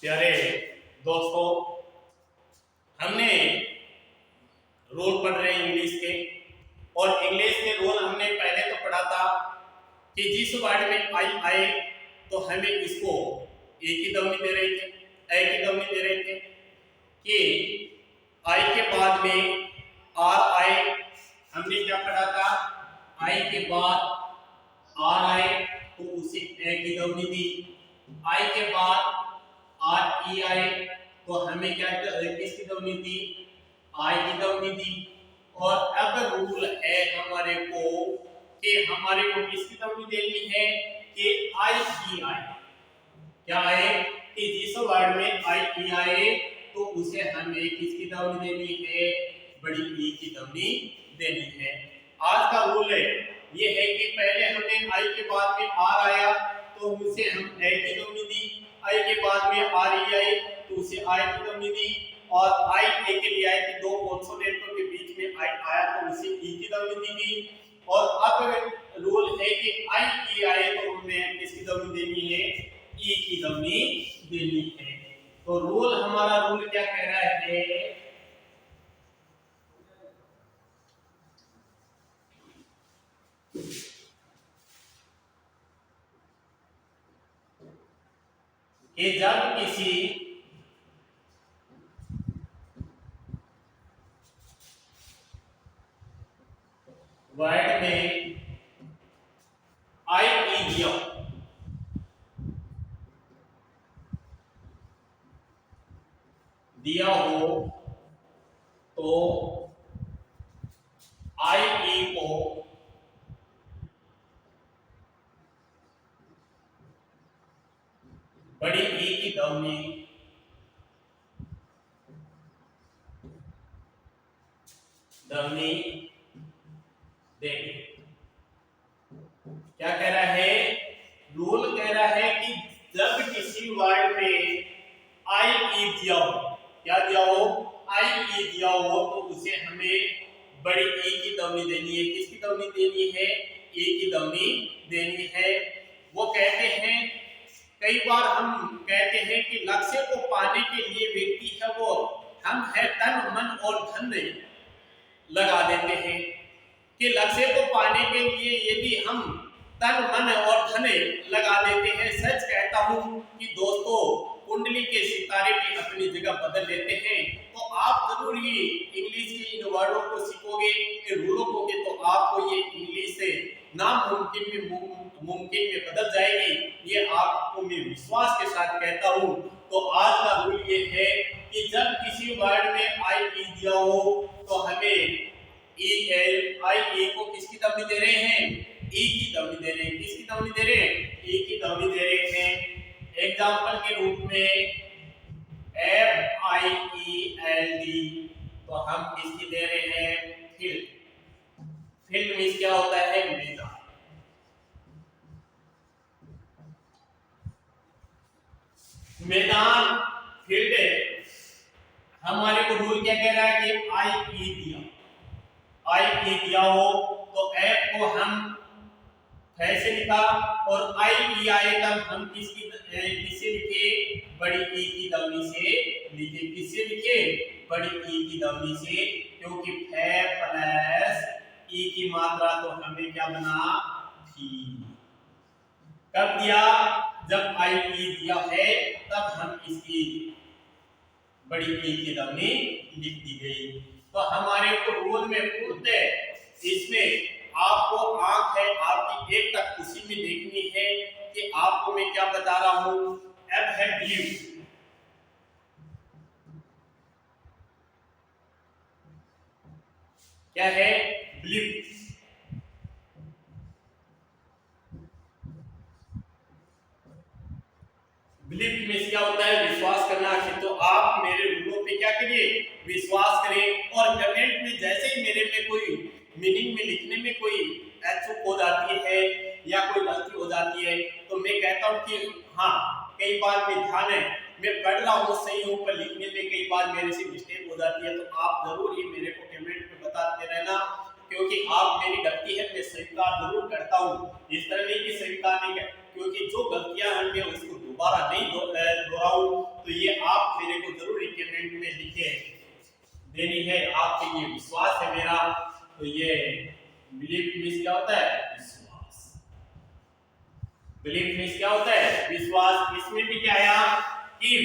प्यारे दोस्तों, हमने रोल पढ़ रहे हैं इंग्लिश के। और इंग्लिश के रोल हमने पहले तो पढ़ा था कि जिस वर्ड में आई आए तो हमें इसको ए की ध्वनि दे रहे थे, ए की ध्वनि दे रहे थे कि आई के बाद में आर आए। हमने क्या पढ़ा था, आई के बाद आर आए तो उसे ए की ध्वनि दी। आई के बाद आर ई आए तो हमें क्या किसकी ध्वनि दी, आई की ध्वनि दी। और अब रूल है हमारे को कि हमारे को किसकी ध्वनि देनी है कि आई ई आए। क्या है कि जिस वर्ड में आई ई आए तो उसे हमें किसकी ध्वनि देनी है, बड़ी ई की ध्वनि देनी है। आज का रूल है ये है कि पहले हमने आई के बाद में आर आया तो उसे हम ए की ध्वनि दी, आई के बाद में आर ई आए तो उसे आई की ध्वनि दी। और आई ए के लिए आए कि दो कॉन्सोनेंटों के बीच में आई आया तो उसे ई की ध्वनि दी। और अब रूल है कि आई ई आए तो हमें किसकी ध्वनि देनी है, ई की ध्वनि देनी है। तो रूल हमारा रूल क्या कह रहा है कि जब किसी वर्ड में आई ई दिया हो तो आई ई को बड़ी ई की ध्वनि देंगे। क्या कह रहा है, रूल कह रहा है कि जब किसी वर्ड में आई ई दिया हो, क्या दिया हो, आई ई दिया हो तो उसे हमें बड़ी ई की ध्वनि देनी है। किसकी ध्वनि देनी है, ई की ध्वनि देनी है। वो कहते हैं, कई बार हम कहते हैं कि लक्ष्य को पाने के लिए व्यक्ति है वो हम है तन मन और धन लगा देते हैं कि लक्ष्य को पाने के लिए यदि हम तन मन और धन लगा देते हैं। सच कहता हूं कि दोस्तों, कुंडली के सितारे भी अपनी जगह बदल लेते हैं। तो आप जरूर ही इंग्लिश के इन वर्डों को सीखोगे, इन रूलों को के तो आपको ये इंग्लिश से नामुमकिन में बदल जाएगी। ये आपको मैं विश्वास के साथ कहता हूं। तो आज का रूल ये है कि जब किसी वर्ड में आई ई दिया हो तो हमें आई ए को किसकी ध्वनि दे रहे हैं, ई की ध्वनि दे रहे हैं। किसकी ध्वनि दे रहे हैं, ई की ध्वनि दे रहे हैं। एग्जाम्पल के रूप में F I E L D तो हम किसकी दे रहे हैं, फील्ड। फील्ड मींस क्या होता है, मैदान। मैदान, फील्ड है। हमारे को रूल क्या कह रहा है कि आई ई दिया, आई ई दिया हो तो एफ को हम ऐसे लिखा और आई ई आए तब हम किससे लिखे, बड़ी ई की ध्वनि से लिखे। किससे लिखे, बड़ी ई की ध्वनि से, क्योंकि फे प्लस ई की मात्रा तो हमें क्या बना, थी। कब दिया, जब आई ई दिया है तब हम इसकी बड़ी ई की ध्वनि लिख दी गई। तो हमारे को रूल में पूर्णतः इसमें आपको आंख है आपकी एक तक उसी में देखनी है कि आपको मैं क्या बता रहा हूं। अब है बिलीव। क्या है, बिलीव। बिलीव में क्या होता है, विश्वास करना। तो आप मेरे रूलों पे क्या करिए, विश्वास करें। और कमेंट में जैसे ही मेरे में कोई मीनिंग में लिखने में कोई चूक हो जाती है या कोई गलती हो जाती है तो मैं कहता हूं कि हाँ, कई बार मैं ध्यान है, मैं पढ़ रहा हूँ सही हूँ पर लिखने में कई बार मेरे से मिस्टेक हो जाती है। तो आप जरूर ये मेरे को कमेंट में बताते रहना, क्योंकि आप मेरी गलती है मैं स्वीकार जरूर करता हूँ। इस तरह नहीं कि स्वीकार नहीं कर, क्योंकि जो गलतियां हैं मैं उसको दोबारा नहीं दोहराऊं। तो देनी है, आपके ये विश्वास है मेरा। तो ये बिलीफ मीन्स क्या होता है? विश्वास। बिलीफ मीन्स क्या होता है? विश्वास। इसमें भी क्या आया कि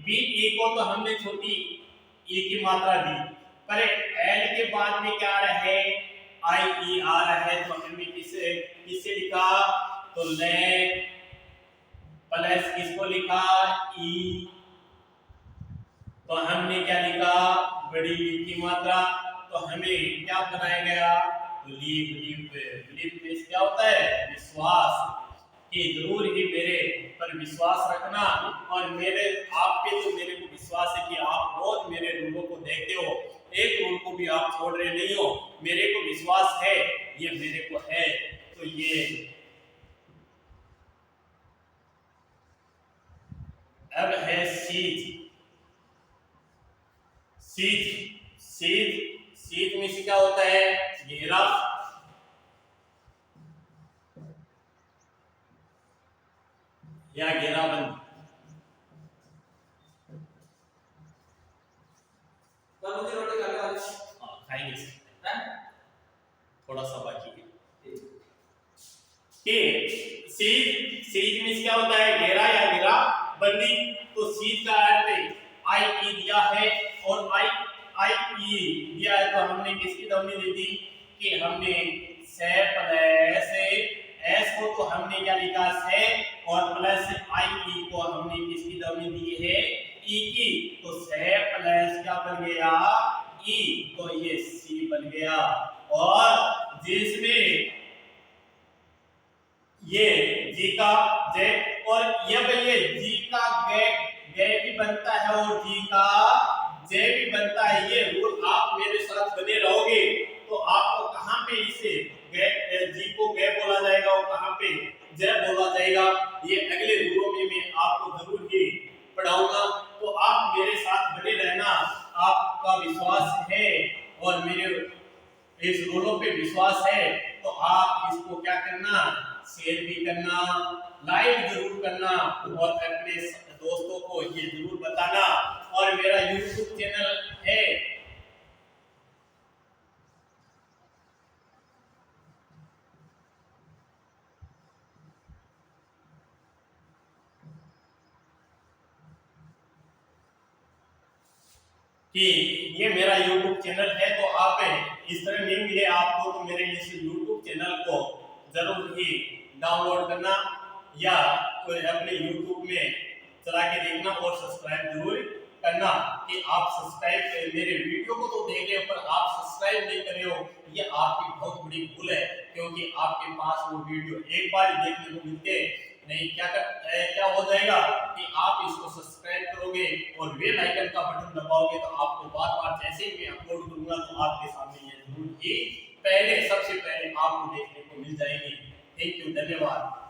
बी ई को तो हमने छोटी ई की मात्रा दी, पर एल के बाद में क्या आ रहा है? आई ई आ रहा है। तो हमने किसे किसे लिखा? तो लैक प्लस किसको लिखा? ई। तो हमने क्या लिखा? बड़ी ई की मात्रा। तो हमें क्या बनाया गया? बिलीफ। बिलीफ मीन्स क्या होता है? विश्वास। कि जरूर ही मेरे पर विश्वास रखना, और मेरे आप पे तो मेरे को विश्वास है कि आप रोज मेरे रूलों को देखते हो, एक रूल को भी आप छोड़ रहे नहीं हो। मेरे को विश्वास है, ये मेरे को है। तो ये अब है सीध। सीध सीध सीध में से क्या होता है? घेरा या घेराबंद। खाएंगे थोड़ा सा बाकी है। सीध सीध में क्या होता है? घेरा या घेरा बंदी। तो सीध का अर्थ आई ई दिया है, और आई आई ई दिया है, तो हमने किसकी ध्वनि दी थी? कि हमने से प्लस एस को तो हमने क्या लिखा? से, और प्लस आई ई को हमने किसकी ध्वनि दी है? ई की। तो से प्लस क्या बन गया? ई। तो ये सी बन गया। और जिसमें ये जी का जे, और ये जी का गे गे भी बनता है, और जी का जे भी बनता है। ये रूल आप मेरे साथ बने रहोगे तो आपको कहां पे इसे गे जी को गे बोला जाएगा और कहां पे जे बोला जाएगा, ये अगले रूलों में मैं आपको जरूर ही पढ़ाऊंगा। तो आप मेरे साथ बने रहना, आपका विश्वास है और मेरे इस रूलों पे विश्वास है, तो आप इसको क्या करना? शेयर भी करना, लाइक जरूर करना, और अपने दोस्तों को ये जरूर बताना। और मेरा YouTube चैनल है कि ये मेरा YouTube चैनल है, तो आप इस तरह नहीं मिले आपको तो मेरे इस YouTube चैनल को जरूर ही डाउनलोड करना या अपने YouTube में चला के देखना और सब्सक्राइब जरूर करना। कि आप सब्सक्राइब मेरे वीडियो को तो देख रहे हो पर आप सब्सक्राइब नहीं कर रहे हो, ये आपकी बहुत बड़ी भूल है। क्योंकि आपके पास वो वीडियो एक बार ही देखने को मिलते नहीं, क्या हो जाएगा कि आप इसको सब्सक्राइब करोगे और बेल आइकन का बटन दबाओगे तो आपको बार-बार जैसे ही मैं अपलोड करूंगा तो आपके सामने ये जरूर ही सबसे पहले आपको देखने को मिल जाएगी। थैंक यू, धन्यवाद।